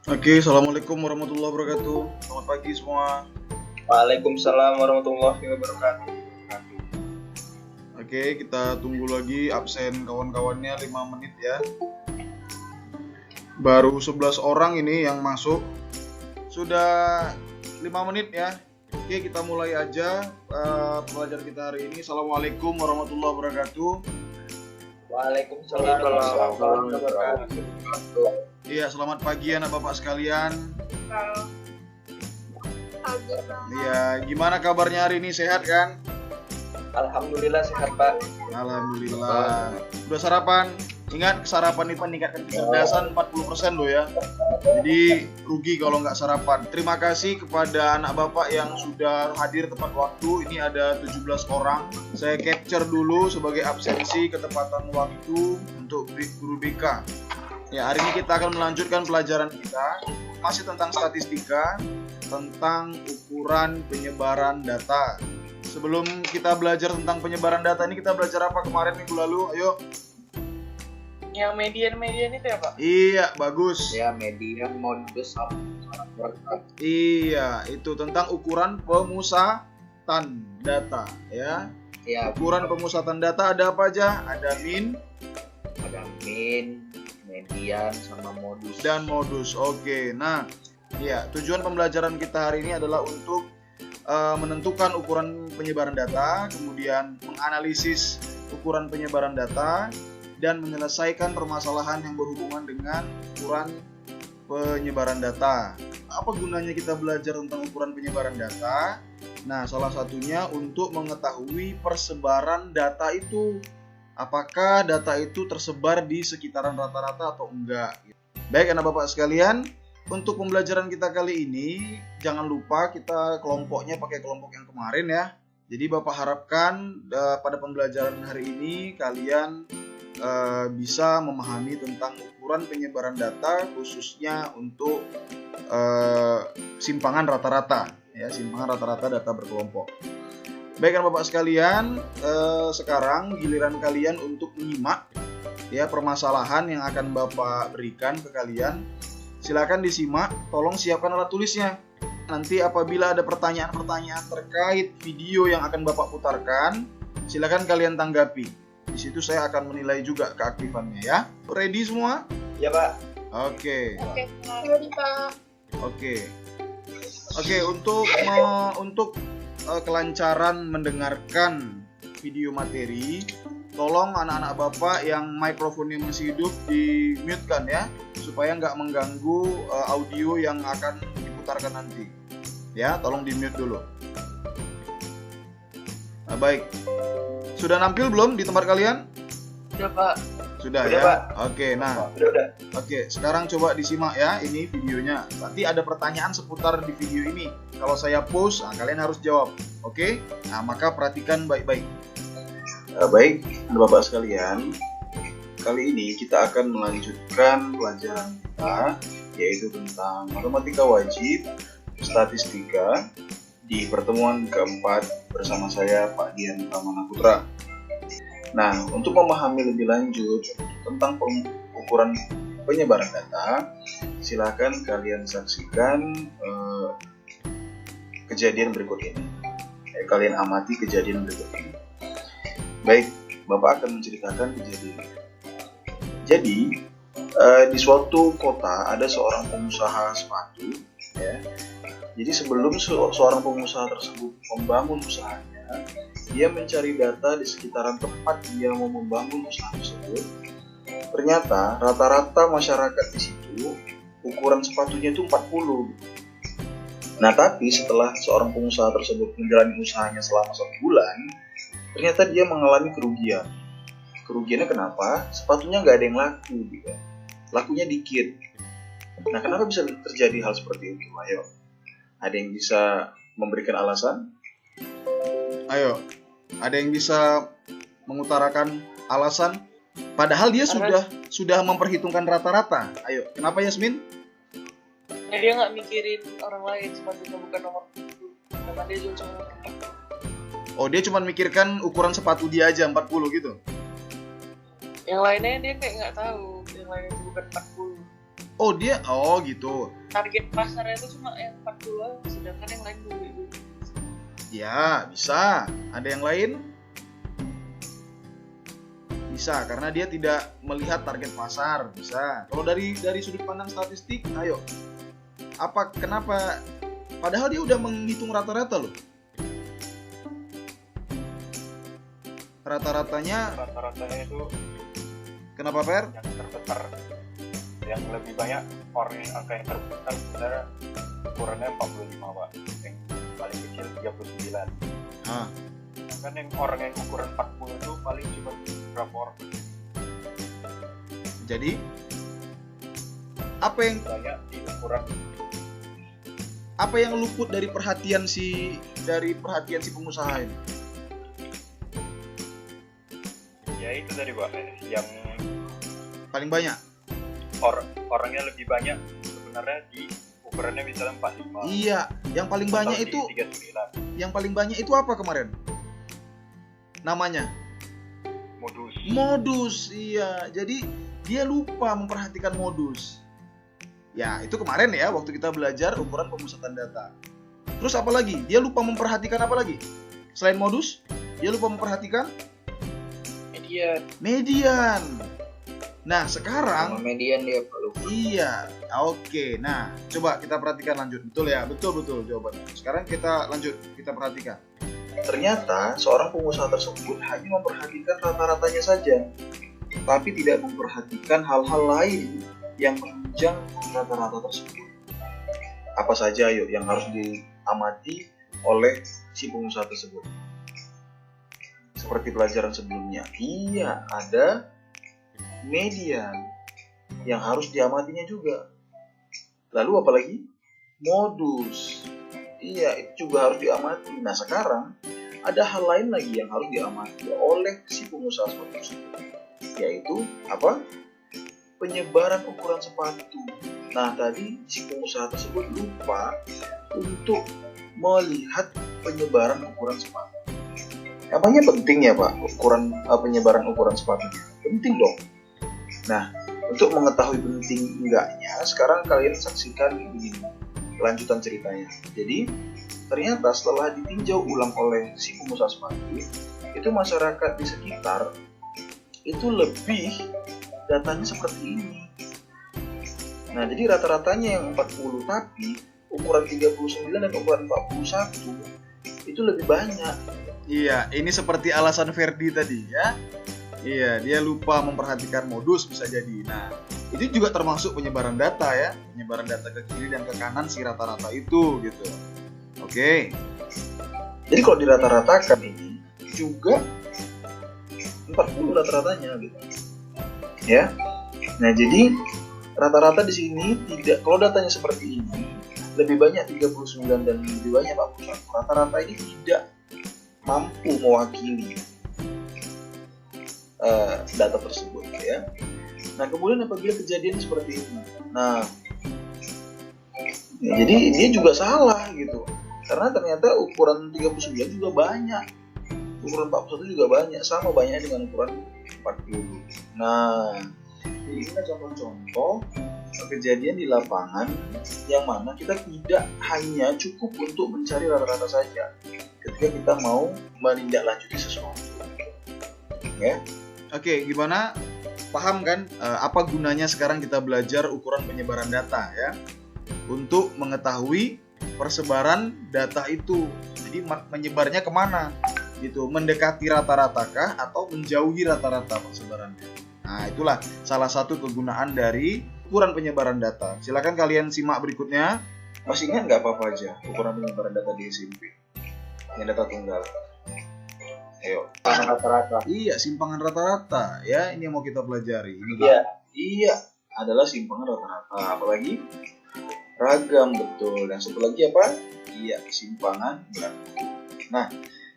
Oke, assalamualaikum warahmatullahi wabarakatuh. Selamat pagi semua. Waalaikumsalam warahmatullahi wabarakatuh. Oke, kita tunggu lagi absen kawan-kawannya 5 menit ya. Baru 11 orang ini yang masuk. Sudah 5 menit ya. Oke, kita mulai aja pelajaran kita hari ini. Assalamualaikum warahmatullahi wabarakatuh. Waalaikumsalam warahmatullahi wabarakatuh. Iya, selamat pagi anak bapak sekalian. Iya, gimana kabarnya hari ini? Sehat kan? Alhamdulillah sehat Pak. Alhamdulillah. Udah sarapan? Ingat, sarapan itu meningkatkan kecerdasan 40% loh ya. Jadi rugi kalau nggak sarapan. Terima kasih kepada anak bapak yang sudah hadir tepat waktu. Ini ada 17 orang. Saya capture dulu sebagai absensi ketepatan waktu untuk guru BK. Ya, hari ini kita akan melanjutkan pelajaran kita. Masih tentang statistika, tentang ukuran penyebaran data. Sebelum kita belajar tentang penyebaran data ini, kita belajar apa kemarin minggu lalu? Ayo. Yang median itu ya Pak? Iya, bagus. Ya, median modus Iya, itu tentang ukuran pemusatan data ya. Ya, Ukuran pemusatan data ada apa aja? Ada min ada min, median sama modus. dan modus. Oke. Nah, ya, tujuan pembelajaran kita hari ini adalah untuk menentukan ukuran penyebaran data, kemudian menganalisis ukuran penyebaran data, dan menyelesaikan permasalahan yang berhubungan dengan ukuran penyebaran data. Apa gunanya kita belajar tentang ukuran penyebaran data? Nah, salah satunya untuk mengetahui persebaran data itu. Apakah data itu tersebar di sekitaran rata-rata atau enggak? Baik anak bapak sekalian, untuk pembelajaran kita kali ini, jangan lupa kita kelompoknya pakai kelompok yang kemarin ya. Jadi bapak harapkan pada pembelajaran hari ini kalian bisa memahami tentang ukuran penyebaran data khususnya untuk simpangan rata-rata ya, simpangan rata-rata data berkelompok. Baik kan Bapak sekalian, sekarang giliran kalian untuk menyimak ya permasalahan yang akan Bapak berikan ke kalian. Silakan disimak, tolong siapkan alat tulisnya. Nanti apabila ada pertanyaan-pertanyaan terkait video yang akan Bapak putarkan, silakan kalian tanggapi. Di situ saya akan menilai juga keaktifannya ya. Ready semua? Ya Pak. Oke. Ready Pak. Oke, untuk kelancaran mendengarkan video materi, tolong anak-anak Bapak yang mikrofonnya masih hidup di mute kan ya, supaya nggak mengganggu audio yang akan diputarkan nanti. Ya, tolong di mute dulu. Nah, baik. Sudah nampil belum di tempat kalian? Udah Pak. Sudah Udah, ya. Pak. Oke, nah. Udah. Oke, sekarang coba disimak ya, ini videonya. Nanti ada pertanyaan seputar di video ini. Kalau saya post, nah, kalian harus jawab. Oke? Nah, maka perhatikan baik-baik. Baik, Bapak sekalian. Kali ini kita akan melanjutkan pelajaran kita, yaitu tentang matematika wajib, statistika, di pertemuan keempat bersama saya, Pak Dian Pramana Putra. Nah, untuk memahami lebih lanjut tentang ukuran penyebaran data, silakan kalian saksikan kejadian berikut ini. Kalian amati kejadian berikut ini. Baik, Bapak akan menceritakan kejadian ini. Jadi, di suatu kota ada seorang pengusaha sepatu, ya. Jadi sebelum seorang pengusaha tersebut membangun usahanya, dia mencari data di sekitaran tempat dia mau membangun usaha tersebut. Ternyata rata-rata masyarakat di situ ukuran sepatunya itu 40. Nah, tapi setelah seorang pengusaha tersebut menjalani usahanya selama 1 bulan, ternyata dia mengalami kerugian. Kerugiannya kenapa? Sepatunya nggak ada yang laku, gitu. Lakunya dikit. Nah, kenapa bisa terjadi hal seperti itu? Ayo, ada yang bisa memberikan alasan? Ayo, ada yang bisa mengutarakan alasan? Padahal dia sudah memperhitungkan rata-rata. Ayo, kenapa Yasmin? Ya, dia nggak mikirin orang lain, sepatunya bukan nomor itu. Karena dia juga cuma Oh, dia cuma mikirkan ukuran sepatu dia aja 40 gitu? yang lainnya dia kayak nggak tahu, yang lainnya itu bukan 40. Oh, dia, oh gitu. target pasarnya itu cuma yang 40, sedangkan yang lain 20. Ya, bisa. Ada yang lain? Bisa, karena dia tidak melihat target pasar. Bisa. Kalau dari sudut pandang statistik, ayo. Kenapa? Padahal dia udah menghitung rata-rata loh. Rata-ratanya itu kenapa, Per? yang terbesar, yang lebih banyak orang yang angka yang terbesar sebenarnya ukurannya 45, Pak. Yang paling kecil 39. Kan yang orang yang ukuran 40 itu paling cuma berapa orang? Jadi apa yang banyak di ukuran, apa yang luput dari perhatian si pengusaha ini? Ya itu tadi, Pak, yang Paling banyak. Orangnya lebih banyak sebenarnya di ukurannya misalnya 45. Iya, yang paling banyak atau itu di 39. yang paling banyak itu apa kemarin? Namanya modus. Iya, jadi dia lupa memperhatikan modus. Ya, itu kemarin ya waktu kita belajar ukuran pemusatan data. Terus apa lagi? Dia lupa memperhatikan apa lagi? Selain modus, dia lupa memperhatikan median. Nah, sekarang Sama median dia Pak lupa. iya, oke. Nah, coba kita perhatikan lanjut. Betul ya? Betul jawabannya. Sekarang kita lanjut, kita perhatikan. Ternyata seorang pengusaha tersebut hanya memperhatikan rata-ratanya saja, tapi tidak memperhatikan hal-hal lain yang menunjang rata-rata tersebut. Apa saja ayo yang harus diamati oleh si pengusaha tersebut? Seperti pelajaran sebelumnya. Iya, ada median yang harus diamatinya juga. Lalu apalagi? Modus. Iya, itu juga harus diamati. Nah, sekarang ada hal lain lagi yang harus diamati oleh si pengusaha sepatu, yaitu apa? Penyebaran ukuran sepatu. Nah, tadi si pengusaha tersebut lupa untuk melihat penyebaran ukuran sepatu. Apanya penting ya, Pak? Penyebaran ukuran sepatunya penting dong. Nah, untuk mengetahui penting enggaknya, sekarang kalian saksikan begini kelanjutan ceritanya. Jadi, ternyata setelah ditinjau ulang oleh si pengusaha sepatu, itu masyarakat di sekitar itu lebih datanya seperti ini. Nah, jadi rata-ratanya yang 40, tapi ukuran 39 dan ukuran 41 itu lebih banyak. Iya, ini seperti alasan Ferdi tadi ya. Iya, dia lupa memperhatikan modus bisa jadi. Nah, itu juga termasuk penyebaran data ya, penyebaran data ke kiri dan ke kanan si rata-rata itu gitu. Oke. Jadi kalau dirata-ratakan ini juga 40 rata-ratanya gitu. Ya. Nah, jadi rata-rata di sini tidak, kalau datanya seperti ini lebih banyak 39 dan lebih banyak 41. Rata-rata ini tidak mampu mewakili data tersebut ya. Nah, kemudian apabila kejadian seperti ini, nah ya, jadi dia juga salah gitu, karena ternyata ukuran 39 juga banyak, ukuran 41 juga banyak, sama banyak dengan ukuran 40. Nah, ini contoh-contoh kejadian di lapangan yang mana kita tidak hanya cukup untuk mencari rata-rata saja ketika kita mau menindaklanjuti sesuatu ya. Oke, gimana? Paham kan apa gunanya sekarang kita belajar ukuran penyebaran data ya? Untuk mengetahui persebaran data itu. Jadi menyebarnya kemana? Gitu, mendekati rata-ratakah atau menjauhi rata-rata persebarannya? Nah, itulah salah satu kegunaan dari ukuran penyebaran data. Silakan kalian simak berikutnya. Masih ingat nggak apa-apa aja ukuran penyebaran data di SMP? Yang data tunggal. Ayo. Rata-rata. Iya, simpangan rata-rata ya, ini yang mau kita pelajari. Ini Iya. Adalah simpangan rata-rata. Apalagi ragam, betul. Dan satu lagi apa? Iya, simpangan beragam. Nah,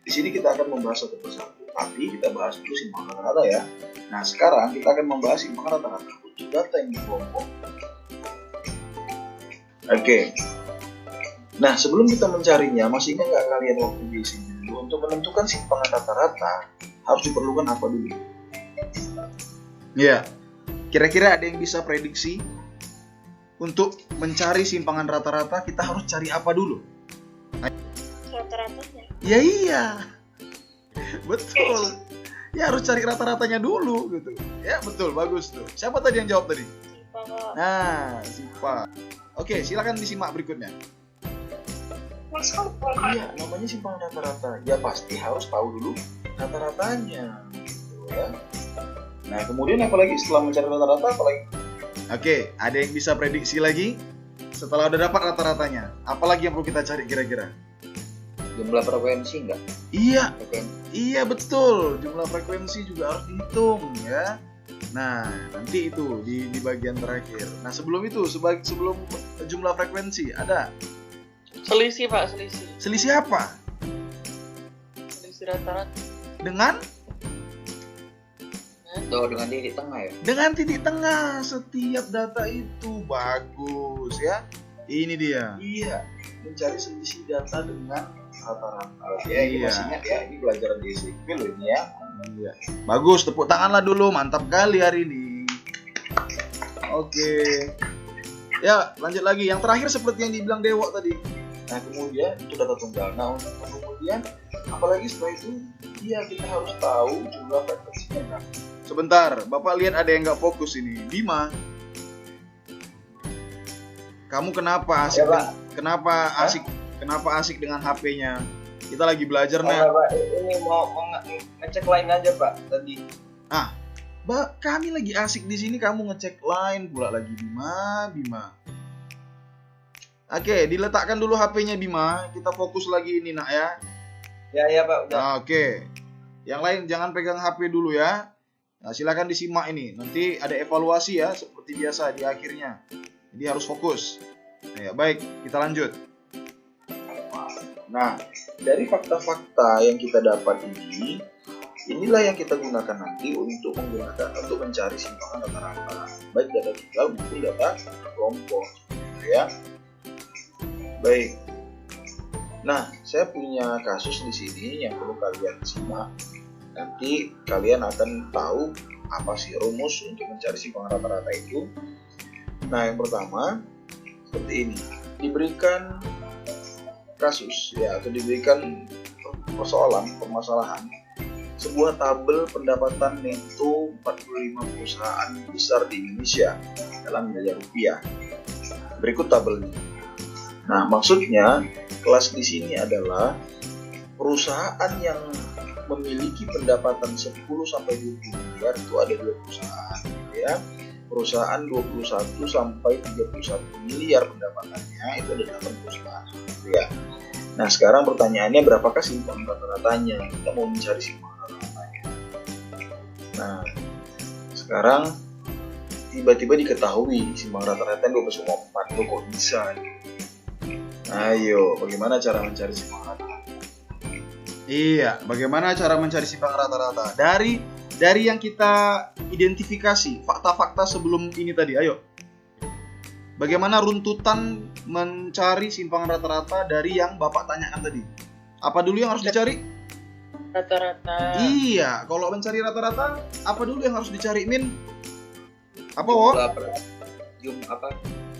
di sini kita akan membahas satu persatu. Tapi kita bahas dulu simpangan rata-rata ya. Nah, sekarang kita akan membahas simpangan rata-rata untuk data yang dikelompok. Oke. Nah, sebelum kita mencarinya, masih ingat nggak kalian waktu di sini? Untuk menentukan simpangan rata-rata harus diperlukan apa dulu? Iya. Kira-kira ada yang bisa prediksi untuk mencari simpangan rata-rata kita harus cari apa dulu? Rata-ratanya. Ya iya. Betul. Ya harus cari rata-ratanya dulu gitu. Ya betul, bagus tuh. Siapa tadi yang jawab tadi? Siapa, Kak? Nah, Sipa. Oke, silakan disimak berikutnya. Iya, namanya simpangan rata-rata. Ya pasti harus tahu dulu rata-ratanya. Gitu ya. Nah, kemudian apalagi setelah mencari rata-rata apalagi? Oke, ada yang bisa prediksi lagi? Setelah udah dapat rata-ratanya, apalagi yang perlu kita cari kira-kira? Jumlah frekuensi enggak? Iya, Frekuensi. iya betul. Jumlah frekuensi juga harus dihitung ya. Nah, nanti itu di bagian terakhir. Nah, sebelum itu, sebelum jumlah frekuensi ada Selisih Pak, selisih. selisih apa? Selisih rata-rata. Dengan Dengan titik tengah ya. dengan titik tengah setiap data itu. Bagus ya. Ini dia. Iya, mencari selisih data dengan rata-rata. Ya, Iya. masih ingat ya, ini pelajaran di SMP loh ini ya. Iya. Bagus, tepuk tanganlah dulu. Mantap kali hari ini. Oke. Ya, lanjut lagi. Yang terakhir seperti yang dibilang Dewa tadi. Nah, kemudian itu data tunggal. Nah, untuk kemudian apalagi setelah itu, iya kita harus tahu jumlah frekuensinya. Sebentar, Bapak lihat ada yang nggak fokus ini. Bima, kamu kenapa asik? Ya, Pak. Kenapa asik dengan HP-nya? Kita lagi belajar, Nah, Nek. Pak, ini mau ngecek lain aja Pak tadi. Kami lagi asik di sini, kamu ngecek line pula lagi, Bima. Oke, diletakkan dulu HP-nya Bima. Kita fokus lagi ini, Nak ya. Ya Pak, udah. Oke. Yang lain jangan pegang HP dulu ya. Nah, silakan disimak ini. Nanti ada evaluasi ya, seperti biasa di akhirnya. Jadi harus fokus. Nah, ya, baik, kita lanjut. Nah, dari fakta-fakta yang kita dapat ini, inilah yang kita gunakan nanti untuk mencari simpangan rata-rata, baik data tunggal maupun data kelompok, ya. Baik. Nah, saya punya kasus di sini yang perlu kalian simak. Nanti kalian akan tahu apa sih rumus untuk mencari simpangan rata-rata itu. Nah, yang pertama seperti ini. Diberikan kasus ya, atau diberikan permasalahan sebuah tabel pendapatan neto 45 perusahaan besar di Indonesia dalam miliar rupiah. Berikut tabelnya. Nah, maksudnya kelas di sini adalah perusahaan yang memiliki pendapatan 10 sampai 20 miliar itu ada 2 perusahaan ya. Perusahaan 21 sampai 31 miliar pendapatannya itu ada 8 perusahaan ya. Nah, sekarang pertanyaannya berapakah simpangan rata-ratanya? Kita mau mencari simpangan rata-ratanya. Nah, sekarang tiba-tiba diketahui simpangan rata-rata 12,4. Loh, kok bisa? Ayo, bagaimana cara mencari simpangan rata-rata? Iya, bagaimana cara mencari simpangan rata-rata? Dari yang kita identifikasi, fakta-fakta sebelum ini tadi, ayo. Bagaimana runtutan mencari simpangan rata-rata dari yang Bapak tanyakan tadi? Apa dulu yang harus dicari? Rata-rata. Iya, kalau mencari rata-rata, apa dulu yang harus dicari, Min? Apa, Wo?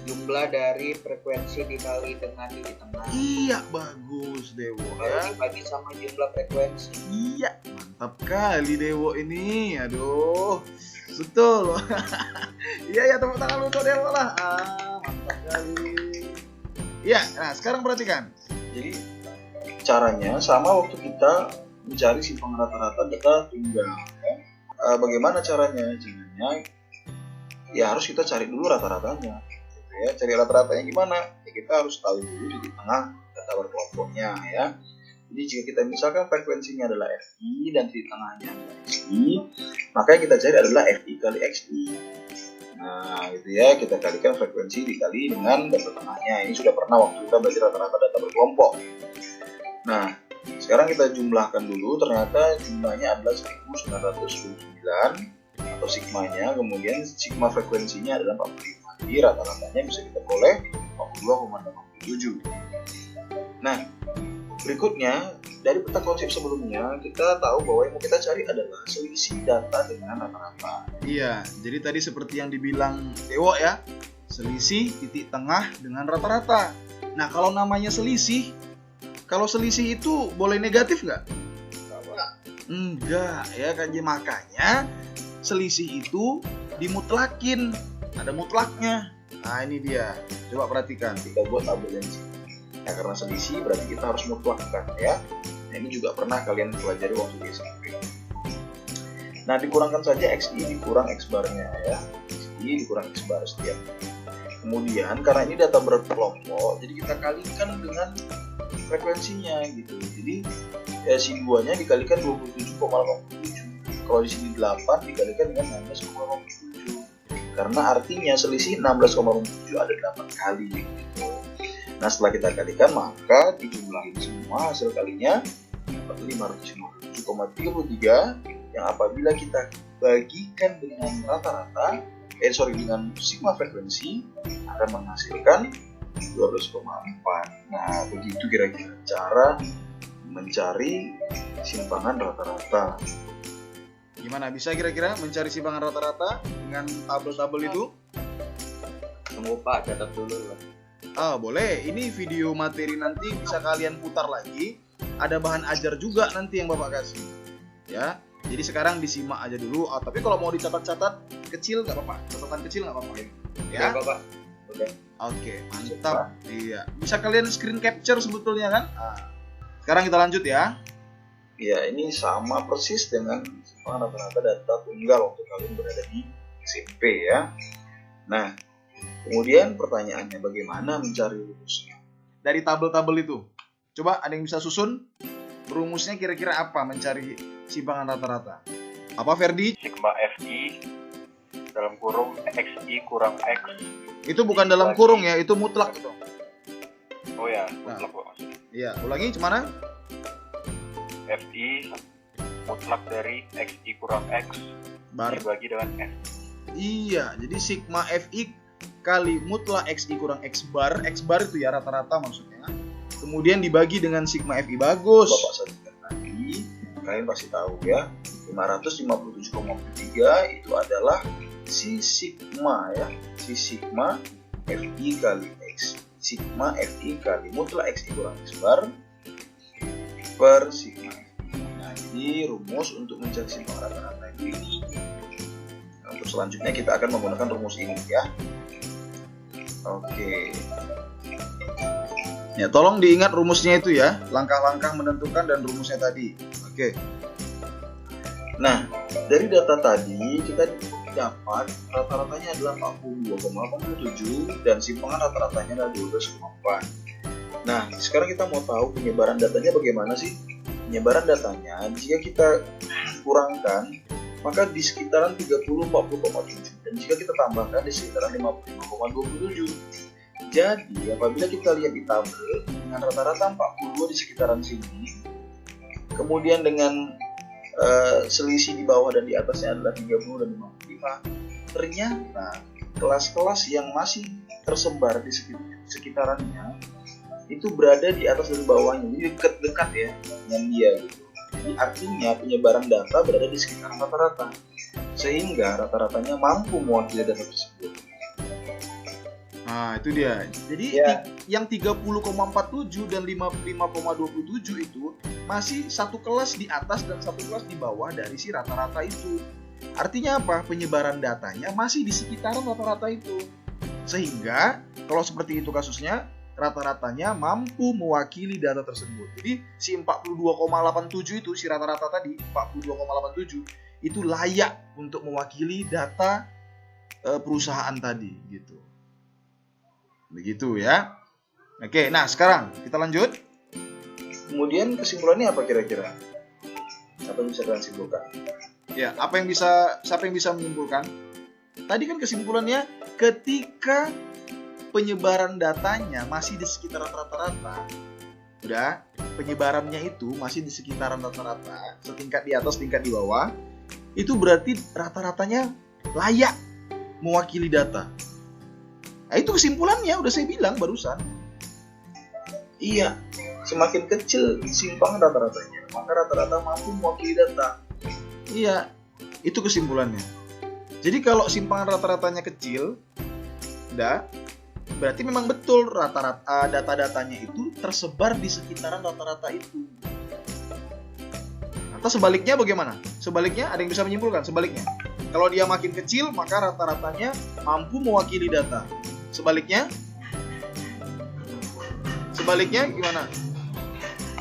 Jumlah dari frekuensi dikali dengan titik tengah. Iya, bagus, Dewo. Ya. Dibagi sama jumlah frekuensi. Iya, mantap kali Dewo ini. Aduh, betul. Iya, tepuk tangan untuk Dewo lah. Mantap kali. Iya, nah sekarang perhatikan. Jadi caranya sama waktu kita mencari simpangan rata-rata data tunggal. Ya. Bagaimana caranya? Caranya ya harus kita cari dulu rata-ratanya. Ya, cari rata-ratanya gimana? Ya, kita harus tahu dulu di tengah data berkelompoknya ya. Jadi jika kita misalkan frekuensinya adalah FI dan di tengahnya adalah XI, maka yang kita cari adalah FI kali XI. Nah, gitu ya, kita kalikan frekuensi dikali dengan data tengahnya. Ini sudah pernah waktu kita belajar rata-rata data berkelompok. Nah, sekarang kita jumlahkan dulu, ternyata jumlahnya adalah 1929 atau sigmanya, kemudian sigma frekuensinya adalah 45. Jadi rata-ratanya bisa kita peroleh 42,87. Nah, berikutnya dari peta konsep sebelumnya kita tahu bahwa yang mau kita cari adalah selisih data dengan rata-rata. Iya, jadi tadi seperti yang dibilang Dewo ya, selisih titik tengah dengan rata-rata. Nah, kalau namanya selisih, kalau selisih itu boleh negatif nggak? Enggak, ya kan. Makanya selisih itu dimutlakin, ada mutlaknya. Nah, ini dia. Coba perhatikan. Kita buat tabel yang sini. Ya, karena selisih berarti kita harus mutlakkan ya. Nah, ini juga pernah kalian pelajari waktu di SMP. Nah, dikurangkan saja XI dikurang X barnya ya. XI dikurang X bar setiap. Kemudian karena ini data berkelompok, jadi kita kalikan dengan frekuensinya gitu. Jadi si 2-nya dikalikan 27,87. Kalau di sini 8 dikalikan dengan 16,87. Karena artinya selisih 16,87 ada 8 kali gitu. Nah, setelah kita kalikan maka dijumlahin semua hasil kalinya dapat 557,33 yang apabila kita bagikan dengan rata-rata dengan sigma frekuensi akan menghasilkan 12,4. Nah, begitu kira-kira cara mencari simpangan rata-rata. Gimana, bisa kira-kira mencari simpangan rata-rata dengan tabel-tabel itu? Tunggu Pak, catat dulu lah. Boleh. Ini video materi nanti bisa kalian putar lagi. Ada bahan ajar juga nanti yang Bapak kasih. Ya. Jadi sekarang disimak aja dulu. Tapi kalau mau dicatat-catat kecil nggak apa-apa. Catatan kecil nggak apa-apa. Ya. Bapak. Oke, mantap. Iya. Bisa kalian screen capture sebetulnya kan? Sekarang kita lanjut ya. Ya, ini sama persis dengan simpangan rata-rata data tunggal waktu kalian berada di SMP ya. Nah, kemudian pertanyaannya bagaimana mencari rumusnya? Dari tabel-tabel itu. Coba ada yang bisa susun? Rumusnya kira-kira apa mencari simpangan rata-rata? Apa, Ferdi? Sigma FI dalam kurung XI kurang X. Itu bukan dalam kurung ya, itu mutlak itu. Oh ya, mutlak kok maksudnya. Iya, ulangi gimana? FI mutlak dari XI kurang X Bar. dibagi dengan F. Iya, jadi sigma FI kali mutlak XI kurang X bar itu ya rata-rata maksudnya. Kemudian dibagi dengan sigma FI bagus. Bapak sajikan tadi, kalian pasti tahu ya, 557,3 itu adalah si sigma ya, si sigma FI kali X, sigma FI kali mutlak XI kurang X bar per sigma FI. Nah, jadi rumus untuk mencari simpangan rata-rata itu ini. Nah, untuk selanjutnya kita akan menggunakan rumus ini ya. Oke. Ya, tolong diingat rumusnya itu ya, langkah-langkah menentukan dan rumusnya tadi. Oke. Nah, dari data tadi kita dapat rata-ratanya adalah 42,87 dan simpangan rata-ratanya adalah 12,4. Nah, sekarang kita mau tahu penyebaran datanya bagaimana sih? Penyebaran datanya jika kita kurangkan maka di sekitaran 30,40,7 dan jika kita tambahkan di sekitaran 55,27. Jadi apabila kita lihat di tabel dengan rata-rata 42 di sekitaran sini, kemudian dengan selisih di bawah dan di atasnya adalah 30 dan 55, ternyata kelas-kelas yang masih tersebar di sekitarannya itu berada di atas dan bawahnya, jadi dekat-dekat ya dengan dia gitu. Jadi artinya penyebaran data berada di sekitaran rata-rata, sehingga rata-ratanya mampu mewakili data tersebut. Nah, itu dia. Jadi Ya. yang 30,47 dan 55,27 itu masih satu kelas di atas dan satu kelas di bawah dari si rata-rata itu. Artinya apa? Penyebaran datanya masih di sekitaran rata-rata itu. Sehingga kalau seperti itu kasusnya, rata-ratanya mampu mewakili data tersebut. Jadi si 42,87 itu, si rata-rata tadi 42,87 itu layak untuk mewakili data perusahaan tadi gitu. Begitu ya. Oke, nah sekarang kita lanjut. Kemudian kesimpulannya apa kira-kira? Apa yang bisa kalian simpulkan? Ya, siapa yang bisa menyimpulkan? Tadi kan kesimpulannya ketika penyebaran datanya masih di sekitaran rata-rata, udah, penyebarannya itu masih di sekitaran rata-rata, setingkat di atas, tingkat di bawah, itu berarti rata-ratanya layak mewakili data. Nah, itu kesimpulannya, udah saya bilang barusan. Iya, semakin kecil simpangan rata-ratanya, maka rata-rata mampu mewakili data. Iya, itu kesimpulannya. Jadi kalau simpangan rata-ratanya kecil, rendah, berarti memang betul rata-rata data-datanya itu tersebar di sekitaran rata-rata itu. Atau sebaliknya bagaimana? Sebaliknya ada yang bisa menyimpulkan sebaliknya. Kalau dia makin kecil, maka rata-ratanya mampu mewakili data. Sebaliknya gimana?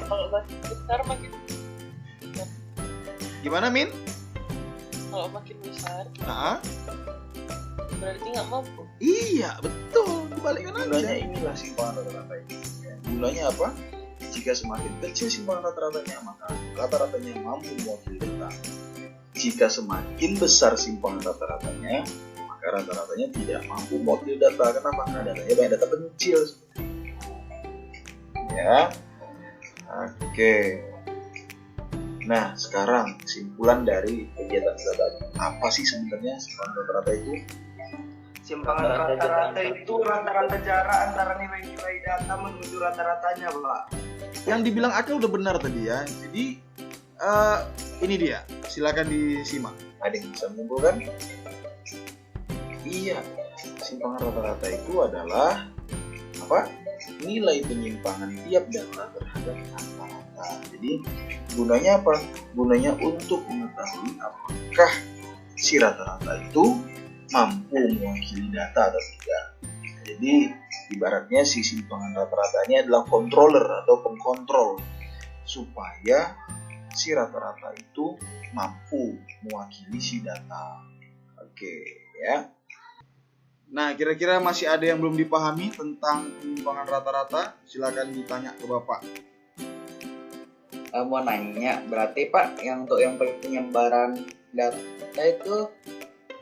Kalau makin besar makin Gimana, Min? kalau makin besar Nah, berarti nggak mampu. iya, betul. Kebalikkan Gunanya aja. inilah simpangan rata-rata itu. Gunanya apa? Jika semakin kecil simpangan rata-ratanya, maka rata-ratanya mampu mewakili data. Jika semakin besar simpangan rata-ratanya, maka rata-ratanya tidak mampu mewakili data. Kenapa? Karena datanya banyak data kecil. Ya, oke. Nah, sekarang kesimpulan dari kegiatan kita tadi. Apa sih sebenarnya simpangan rata-rata itu? Simpangan rata-rata itu rata-rata jarak antara nilai-nilai data menuju rata-ratanya, Pak. Yang dibilang Akil udah benar tadi ya. Jadi ini dia. Silakan disimak. Ada yang bisa menyimpulkan? Iya, simpangan rata-rata itu adalah apa? Nilai penyimpangan tiap data terhadap rata-rata. Jadi gunanya apa? Gunanya untuk mengetahui apakah si rata-rata itu mampu mewakili data atau tidak. Jadi ibaratnya si simpangan rata-ratanya adalah controller atau pengkontrol supaya si rata-rata itu mampu mewakili si data. Oke, ya. Nah, kira-kira masih ada yang belum dipahami tentang penyimpangan rata-rata? Silakan ditanya ke Bapak. Mau nanya, berarti Pak, yang untuk yang penyebaran data itu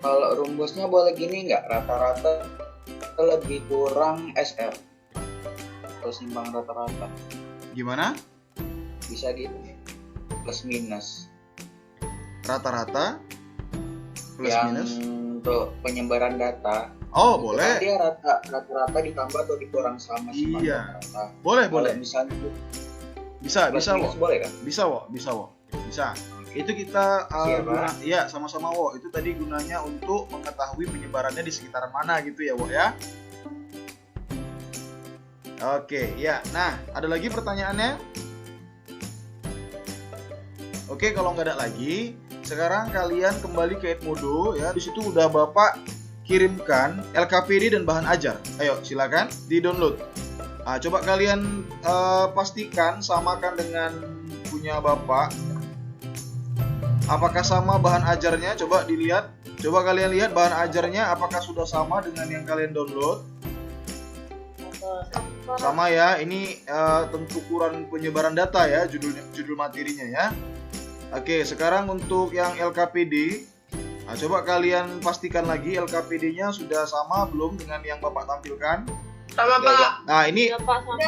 kalau rumusnya boleh gini nggak? Rata-rata lebih kurang SR atau simpangan rata-rata Gimana? bisa gitu, plus minus Rata-rata plus yang minus? untuk penyebaran data. Oh, Itu boleh. kan dia rata-rata ditambah atau dikurang sama simpangan Iya. rata. Boleh, Kalau boleh. misalnya Bisa, plus bisa, minus Wo. boleh kan? Bisa, Wo. Bisa. Itu kita Siapa? iya, sama-sama, Wo. Itu tadi gunanya untuk mengetahui penyebarannya di sekitaran mana gitu ya, Wo ya. Oke, ya. Nah, ada lagi pertanyaannya? Oke, kalau nggak ada lagi, sekarang kalian kembali ke Edmodo ya. Di situ udah Bapak kirimkan LKPD dan bahan ajar. Ayo, silakan di-download. Nah, coba kalian pastikan samakan dengan punya Bapak. Apakah sama bahan ajarnya? Coba dilihat. Coba kalian lihat bahan ajarnya apakah sudah sama dengan yang kalian download? Sama ya. Ini tentu ukuran penyebaran data ya, judul materinya ya. Oke, sekarang untuk yang LKPD, nah, coba kalian pastikan lagi LKPD-nya sudah sama belum dengan yang Bapak tampilkan? Sama Pak. Nah, ini Ya, Pak, sama.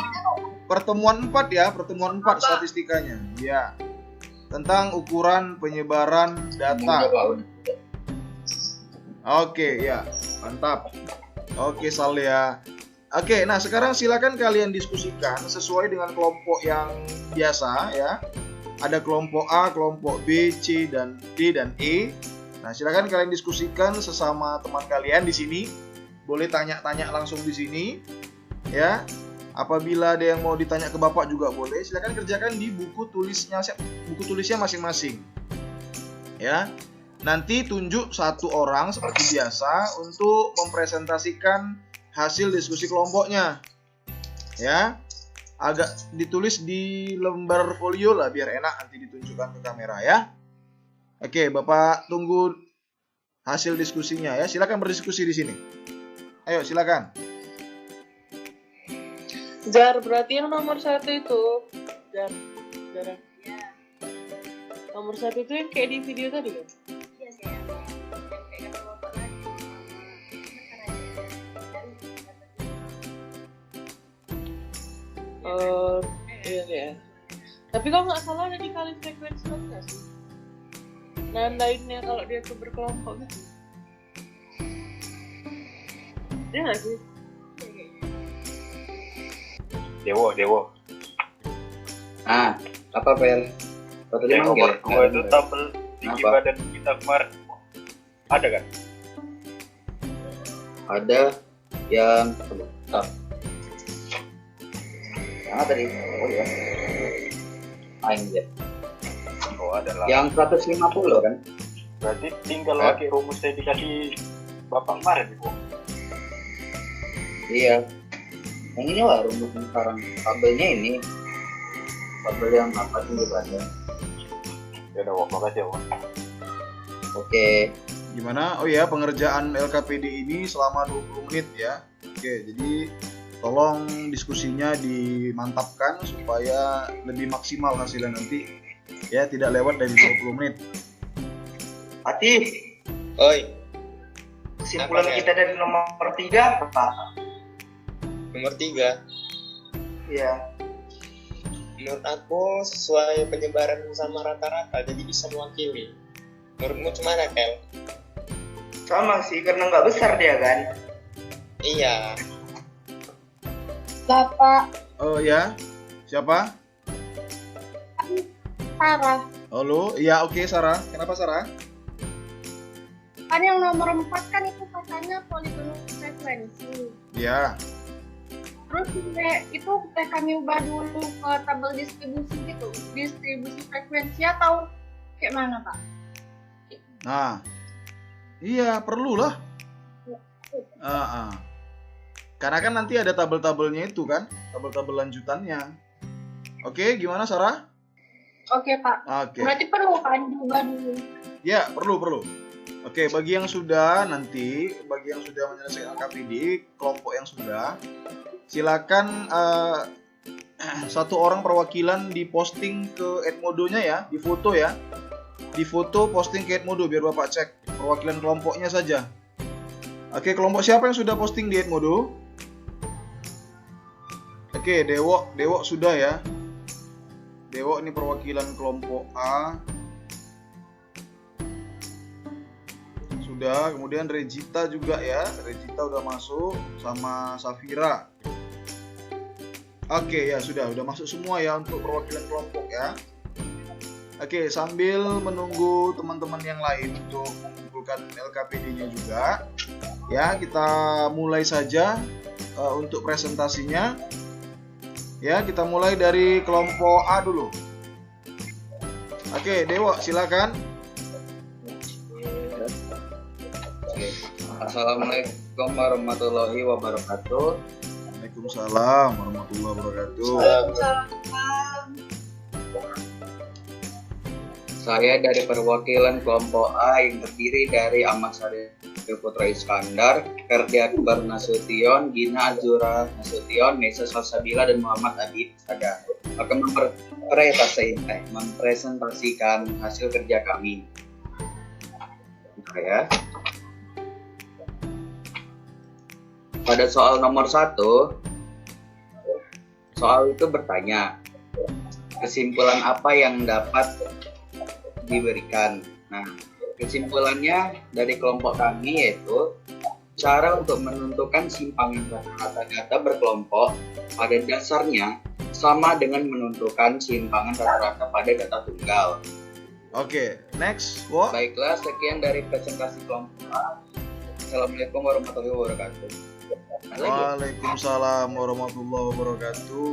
pertemuan 4 ya, pertemuan 4 statistikanya. Ya. Tentang ukuran penyebaran data. Oke, ya. Mantap. Oke, Sal ya. Oke, nah sekarang silakan kalian diskusikan sesuai dengan kelompok yang biasa ya. Ada kelompok A, kelompok B, C, dan D, dan E. Nah, silakan kalian diskusikan sesama teman kalian di sini. Boleh tanya-tanya langsung di sini, ya. Apabila ada yang mau ditanya ke Bapak juga boleh. Silakan kerjakan di buku tulisnya masing-masing, ya. Nanti tunjuk satu orang seperti biasa untuk mempresentasikan hasil diskusi kelompoknya, ya. Agak ditulis di lembar folio lah biar enak nanti ditunjukkan ke kamera ya. Oke, Bapak tunggu hasil diskusinya ya. Silakan berdiskusi di sini. Ayo, silakan. Jar, berarti yang nomor 1 itu Jar. Nomor 1 itu yang kayak di video tadi kan? Iya sih, yang kayak kelompok lagi. Oh, iya ya. Tapi kalau nggak salah ada dikali frekuensi nggak sih? Nandainnya kalau dia tuh berkelompok gitu. Iya nggak sih? Dewo. Ah, apa Pel? Yang nomor 2 itu tabel tinggi Apa? badan kita kemarin. Ada kan? Ada Yang bentar. Yang tadi? Oh ya. Anjir. Oh adalah. Yang 150 kan? Berarti tinggal pakai rumus yang dikasih bapak kemarin ibu. Iya. Yang ini lah rumusnya sekarang. Tabelnya ini. Tabel yang apa sih dibaca? Ya udah, Wak. Makasih ya, Wak. Oke. Gimana? Oh ya, pengerjaan LKPD ini selama 20 menit ya. Oke, jadi tolong diskusinya dimantapkan supaya lebih maksimal hasilnya nanti. Ya, tidak lewat dari 20 menit. Ati, Oi, kesimpulan Apa, kita dari nomor 3 apa? nomor 3. Iya. Menurut aku sesuai penyebaran sama rata-rata, jadi bisa mewakili. Menurutmu gimana, Kel? Sama sih, karena nggak besar dia kan. Iya, Bapak Oh ya, siapa? Sarah. Halo, iya oke Sarah. Kenapa Sarah? Kan yang nomor 4 kan itu katanya poligonal frekuensi. Ya, Terus itu kami ubah dulu ke tabel distribusi gitu. Distribusi frekuensi atau kayak mana, Pak? nah, iya perlulah. Karena kan nanti ada tabel-tabelnya itu kan, tabel-tabel lanjutannya. Oke, gimana Sarah? Oke, Pak. Oke. Berarti perlu kan diubah dulu. Ya, perlu. Oke, bagi yang sudah menyelesaikan LKPD, kelompok yang sudah, silakan satu orang perwakilan diposting ke Edmodo-nya ya, di foto ya. Di foto posting ke Edmodo biar Bapak cek perwakilan kelompoknya saja. Oke, kelompok siapa yang sudah posting di Edmodo? Oke, Dewok sudah ya. Dewok ini perwakilan kelompok A. Sudah, kemudian Regita juga ya. Regita udah masuk sama Safira. Oke ya, sudah masuk semua ya untuk perwakilan kelompok ya. Oke, sambil menunggu teman-teman yang lain untuk mengumpulkan LKPD-nya juga, ya kita mulai saja untuk presentasinya. Ya, kita mulai dari kelompok A dulu. Oke, Dewo, silakan. Assalamualaikum warahmatullahi wabarakatuh. Waalaikumsalam warahmatullahi wabarakatuh. Saya dari perwakilan kelompok A yang terdiri dari Ahmad Sari Putra Iskandar, Ferdi Akbar Nasution, Gina Azura Nasution, Nesa Salsabila, dan Muhammad Adi Sada akan mempresentasikan hasil kerja kami. Ya. Pada soal nomor 1, soal itu bertanya, kesimpulan apa yang dapat diberikan? Nah, kesimpulannya dari kelompok kami yaitu cara untuk menentukan simpangan rata-rata data berkelompok pada dasarnya sama dengan menentukan simpangan rata-rata pada data tunggal. Oke, next. Wo. Baiklah, sekian dari presentasi kelompok A. Assalamualaikum warahmatullahi wabarakatuh. Waalaikumsalam warahmatullahi wabarakatuh.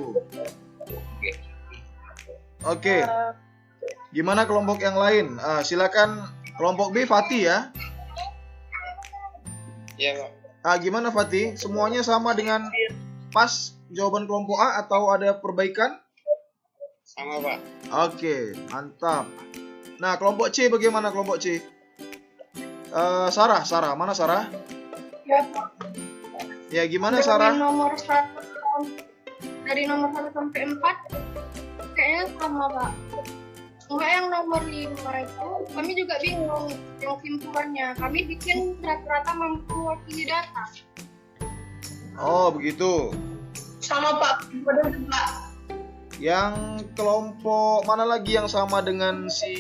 Oke. Gimana kelompok yang lain? Silakan kelompok B, Fatih ya. Iya, Pak. Gimana Fatih? Semuanya sama dengan pas jawaban kelompok A atau ada perbaikan? Sama, Pak. Oke, mantap. Nah, kelompok C bagaimana kelompok C? Sarah, mana Sarah? Ya, Pak. Ya, gimana Dari Sarah? Dari nomor 1 sampai 4 kayaknya sama, Pak. Enggak, yang nomor 5 itu kami juga bingung yang simpulannya. Kami bikin rata-rata mampu mewakili data. Oh, begitu. Sama, Pak. Benar, Pak. Yang kelompok mana lagi yang sama dengan si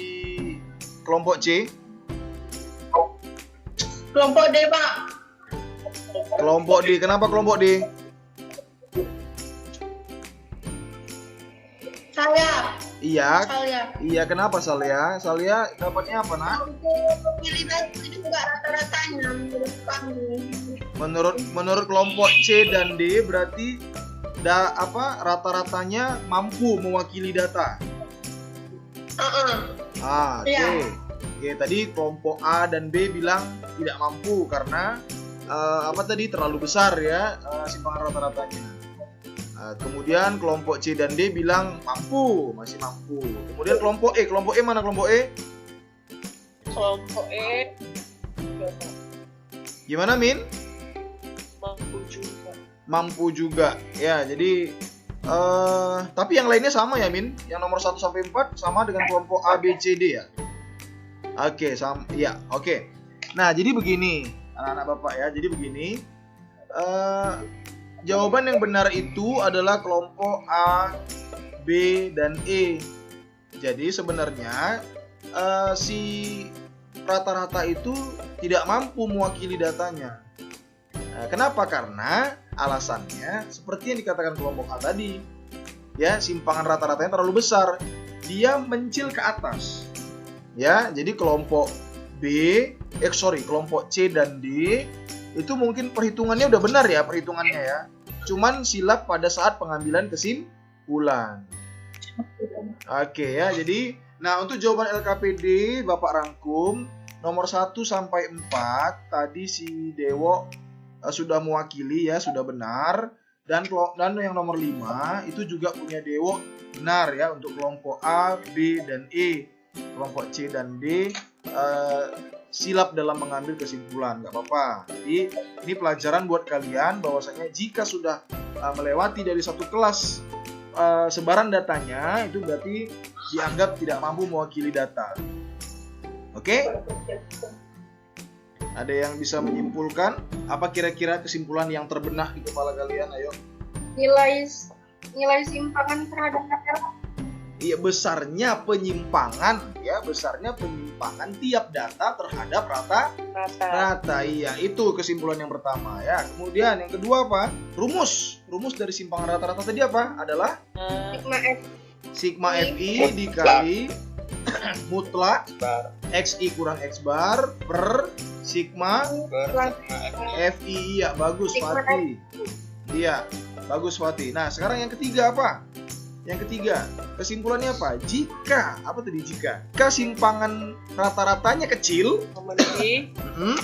kelompok C? Kelompok D, Pak. Kelompok D. Kenapa kelompok D? Saya. Iya. Kenapa Salia? Salia dapatnya apa nak? Untuk pilih data itu enggak rata-ratanya menurut kami. Menurut kelompok C dan D berarti rata-ratanya mampu mewakili data. Oke. Iya. Oke, tadi kelompok A dan B bilang tidak mampu karena terlalu besar ya simpangan rata-ratanya. Kemudian kelompok C dan D bilang mampu, masih mampu. Kemudian kelompok E mana kelompok E? Kelompok E Gimana Min? mampu juga. Mampu juga. Ya, jadi tapi yang lainnya sama ya Min? Yang nomor 1 sampai 4 sama dengan kelompok A, B, C, D ya? Oke, sama. Ya, oke. Nah, jadi begini, anak-anak Bapak ya. Jadi begini. Jawaban yang benar itu adalah kelompok A, B, dan E. Jadi sebenarnya si rata-rata itu tidak mampu mewakili datanya. Kenapa? Karena alasannya seperti yang dikatakan kelompok A tadi. Ya, simpangan rata-ratanya terlalu besar. Dia mencil ke atas. Ya, jadi kelompok kelompok C dan D itu mungkin perhitungannya udah benar ya perhitungannya ya. Cuman silap pada saat pengambilan kesimpulan. Oke ya, jadi untuk jawaban LKPD Bapak rangkum nomor 1 sampai 4 tadi si Dewo sudah mewakili ya, sudah benar. Dan yang nomor 5 itu juga punya Dewo benar ya untuk kelompok A, B, dan E. Kelompok C dan D silap dalam mengambil kesimpulan, nggak apa-apa. Jadi ini pelajaran buat kalian bahwasanya jika sudah melewati dari satu kelas sebaran datanya itu berarti dianggap tidak mampu mewakili data. Oke? Ada yang bisa menyimpulkan apa kira-kira kesimpulan yang terbenah di kepala kalian? Ayo. Nilai simpangan terhadap data. Iya, besarnya penyimpangan tiap data terhadap rata. Iya, itu kesimpulan yang pertama ya. Kemudian yang kedua apa? Rumus dari simpangan rata-rata tadi apa? Adalah sigma FI dikali mutlak XI kurang X bar per sigma FI. Iya, bagus Fatih. Iya, bagus Fatih. Nah, sekarang yang ketiga apa? Yang ketiga, kesimpulannya apa? Jika simpangan rata-ratanya kecil,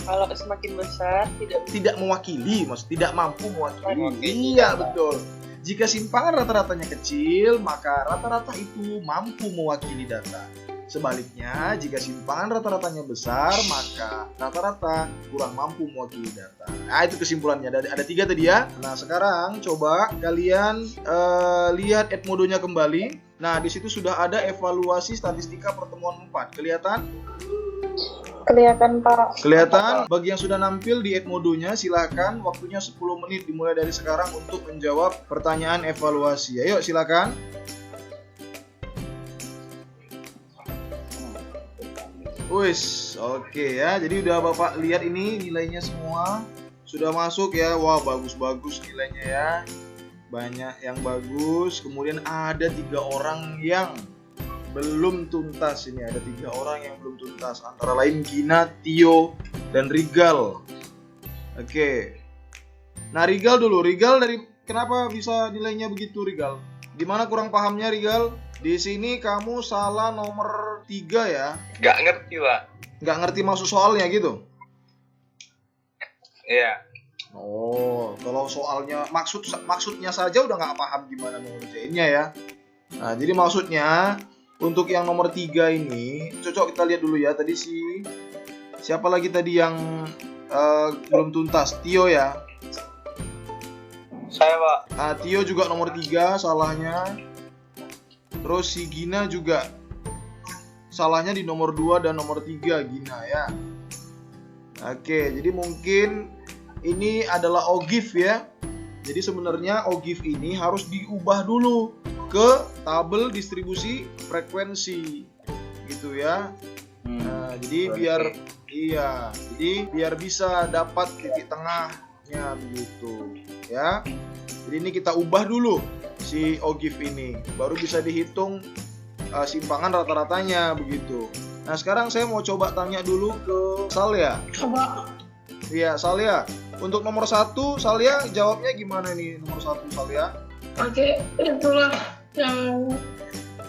kalau semakin besar tidak mewakili, tidak mampu mewakili. Iya, betul. Jika simpangan rata-ratanya kecil, maka rata-rata itu mampu mewakili data. Sebaliknya, jika simpangan rata-ratanya besar, maka rata-rata kurang mampu mewakili data. Nah, itu kesimpulannya. Ada 3 tadi ya. Nah, sekarang coba kalian lihat Edmodo-nya kembali. Nah, di situ sudah ada evaluasi statistika pertemuan 4. Kelihatan? kelihatan Pak. Kelihatan? Bagi yang sudah nampil di Edmodo-nya, silakan waktunya 10 menit dimulai dari sekarang untuk menjawab pertanyaan evaluasi. Ayo silakan. Wis, oke ya. Jadi udah Bapak lihat ini nilainya semua sudah masuk ya. Wah, bagus-bagus nilainya ya. Banyak yang bagus. Kemudian ada 3 orang yang belum tuntas. Ini ada 3 orang yang belum tuntas. Antara lain Gina, Tio, dan Rigal. Oke. Nah, Rigal dulu. Rigal kenapa bisa nilainya begitu, Rigal? Gimana kurang pahamnya, Rigal? Di sini kamu salah nomor 3 ya? Nggak ngerti, Pak. Nggak ngerti maksud soalnya gitu? Iya. Oh, kalau soalnya maksudnya saja udah nggak paham gimana mau ngerjainnya ya. Nah, jadi maksudnya untuk yang nomor 3 ini, cocok kita lihat dulu ya. Tadi siapa lagi tadi yang belum tuntas? Tio ya? Saya, Pak. Nah, Tio juga nomor 3 salahnya. Terus si Gina juga salahnya di nomor 2 dan nomor 3 Gina ya. Oke, jadi mungkin ini adalah OGIF ya. Jadi sebenarnya OGIF ini harus diubah dulu ke tabel distribusi frekuensi gitu ya. Nah, jadi biar bisa dapat titik tengahnya begitu ya. Jadi ini kita ubah dulu si OGIF ini, baru bisa dihitung simpangan rata-ratanya begitu. Nah, sekarang saya mau coba tanya dulu ke Salya. Coba. Iya, Salya. Untuk nomor 1, Salia jawabnya gimana nih nomor 1 Salia? Oke, itulah yang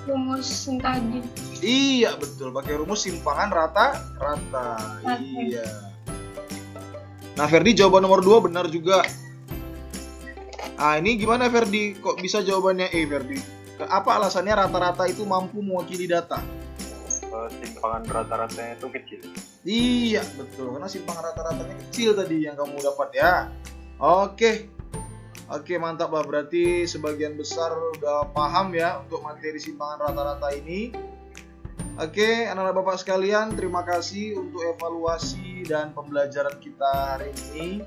rumus yang tadi. Iya betul, pakai rumus simpangan rata-rata. Iya. Nah Ferdi jawaban nomor 2 benar juga. Ah ini gimana Ferdi? Kok bisa jawabannya E Ferdi? Apa alasannya rata-rata itu mampu mewakili data? Simpangan rata-ratanya itu kecil. Iya betul, karena simpangan rata-ratanya kecil tadi yang kamu dapat ya. Oke mantap Pak, berarti sebagian besar udah paham ya untuk materi simpangan rata-rata ini. Oke anak-anak bapak sekalian, terima kasih untuk evaluasi dan pembelajaran kita hari ini.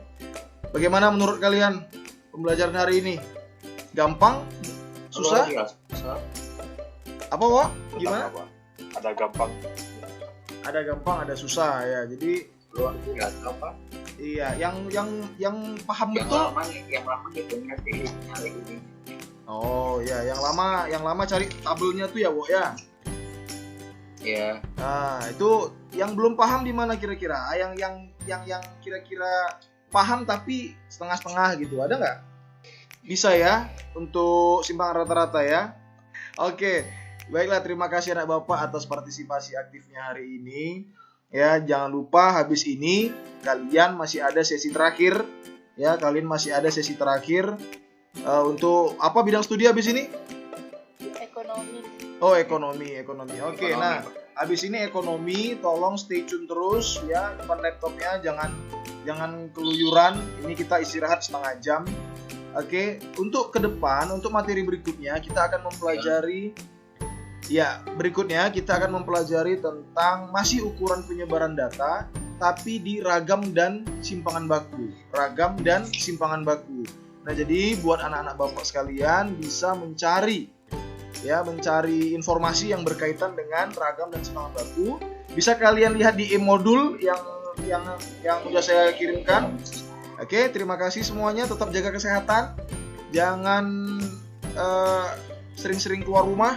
Bagaimana menurut kalian pembelajaran hari ini? Gampang? Susah? Apa Wak? Gimana? Ada gampang. Ada gampang, ada susah ya. Jadi Luar biasa Pak. iya, yang paham Yang betul. lama ngitungnya sih nyari ini. Oh ya, yang lama cari tabelnya tuh ya, Wak ya. Iya. Nah, itu yang belum paham di mana kira-kira? Yang kira-kira paham tapi setengah-setengah gitu. Ada nggak? Bisa ya untuk simpangan rata-rata ya. Oke. Baiklah, terima kasih anak Bapak atas partisipasi aktifnya hari ini. Ya, jangan lupa habis ini kalian masih ada sesi terakhir. Ya, kalian masih ada sesi terakhir untuk apa bidang studi habis ini? Ekonomi. Oh, ekonomi. Oke, nah, habis ini ekonomi, tolong stay tune terus ya depan laptopnya, jangan keluyuran. Ini kita istirahat setengah jam. Oke, untuk ke depan, untuk materi berikutnya kita akan mempelajari berikutnya kita akan mempelajari tentang masih ukuran penyebaran data tapi di ragam dan simpangan baku. Nah, jadi buat anak-anak Bapak sekalian bisa mencari informasi yang berkaitan dengan ragam dan simpangan baku. Bisa kalian lihat di e-modul yang sudah saya kirimkan. Oke, terima kasih semuanya. Tetap jaga kesehatan. Jangan sering-sering keluar rumah.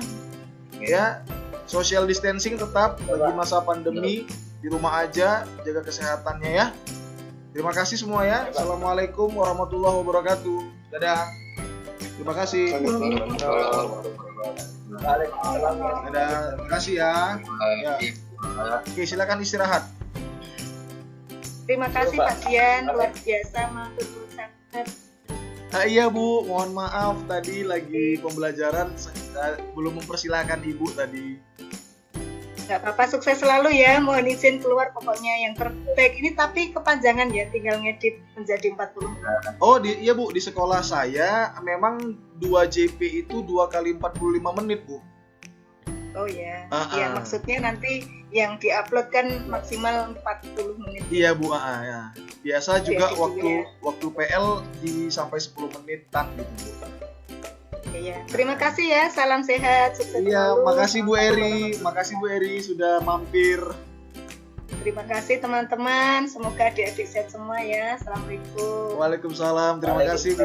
Ya, social distancing tetap bagi masa pandemi, di rumah aja, jaga kesehatannya ya. Terima kasih semua ya. Assalamualaikum warahmatullahi wabarakatuh. Dadah. Terima kasih. Dadah. Terima kasih ya. Oke, silakan istirahat. Terima kasih Pak Dian, luar biasa matur sangat. Iya Bu, mohon maaf tadi lagi pembelajaran, belum mempersilahkan Ibu tadi. Gak apa-apa, sukses selalu ya. Mohon izin keluar pokoknya yang terbaik ini, tapi kepanjangan ya, tinggal ngedit menjadi 40. Oh iya Bu, di sekolah saya memang 2 JP itu 2 kali 45 menit Bu. Oh ya, ya maksudnya nanti yang diupload kan maksimal 40 menit. Iya Bu, ya. Biasa juga waktu PL sampai 10 menitan gitu Bu. Iya, terima kasih ya, salam sehat, sukses Iya, selalu. makasih Bu Eri sudah mampir. Terima kasih teman-teman, semoga adik-adik sehat semua ya. Assalamualaikum. Waalaikumsalam, terima kasih Bu.